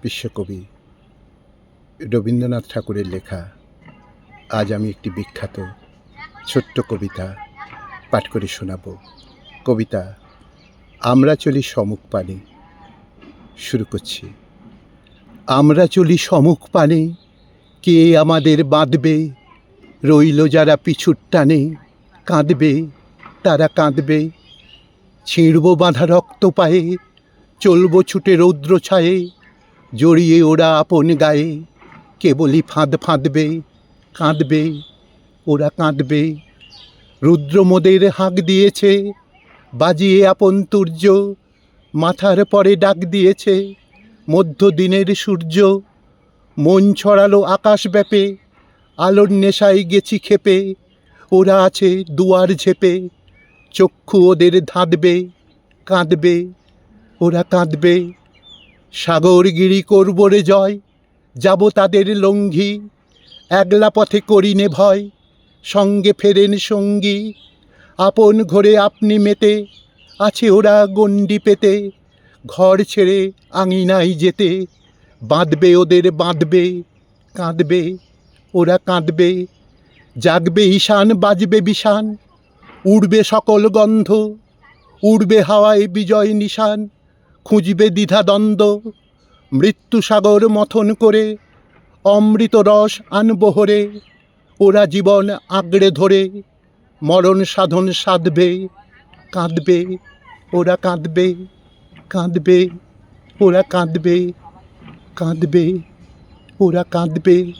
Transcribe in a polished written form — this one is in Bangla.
বিশ্বকবি রবীন্দ্রনাথ ঠাকুরের লেখা আজ আমি একটি বিখ্যাত ছোট্ট কবিতা পাঠ করে শোনাব। কবিতা আমরা চলি সমুখ পানে। শুরু করছি। আমরা চলি সমুখ পানে, কে আমাদের বাঁধবে? রইল যারা পিছুর টানে, কাঁদবে তারা কাঁদবে। ছিঁড়ব বাঁধা রক্ত পায়ে, চলব ছুটে রৌদ্র ছায়ে, জড়িয়ে ওরা আপন গায়ে, কেবলই ফাঁদ ফাঁদবে, কাঁদবে ওরা কাঁদবে। রুদ্র মোদের হাঁক দিয়েছে, বাজিয়ে আপন তুর্য, মাথার পরে ডাক দিয়েছে মধ্যদিনের সূর্য। মন ছড়ালো আকাশ ব্যাপে, আলোর নেশায় গেছি ক্ষেপে, ওরা আছে দুয়ার ঝেপে, চক্ষু ওদের ধাঁধবে, কাঁদবে ওরা কাঁদবে। সাগরগিরি করব রে জয়, যাব তাদের লঙ্ঘি, একলা পথে করিনে ভয়, সঙ্গে ফেরেন সঙ্গী। আপন ঘরে আপনি মেতে, আছে ওরা গণ্ডি পেতে, ঘর ছেড়ে আঙিনায় যেতে, বাঁধবে ওদের বাঁধবে, কাঁদবে ওরা কাঁদবে। জাগবে ঈশান বাজবে বিষান, উড়বে সকল গন্ধ, উড়বে হাওয়ায় বিজয় নিশান, খুঁজবে দ্বিধাদ্বন্দ্ব। মৃত্যু সাগর মথন করে অমৃত রস আনব হরে, ওরা জীবন আঁকড়ে ধরে মরণ সাধন সাধবে, কাঁদবে ওরা কাঁদবে, কাঁদবে ওরা কাঁদবে, কাঁদবে ওরা কাঁদবে।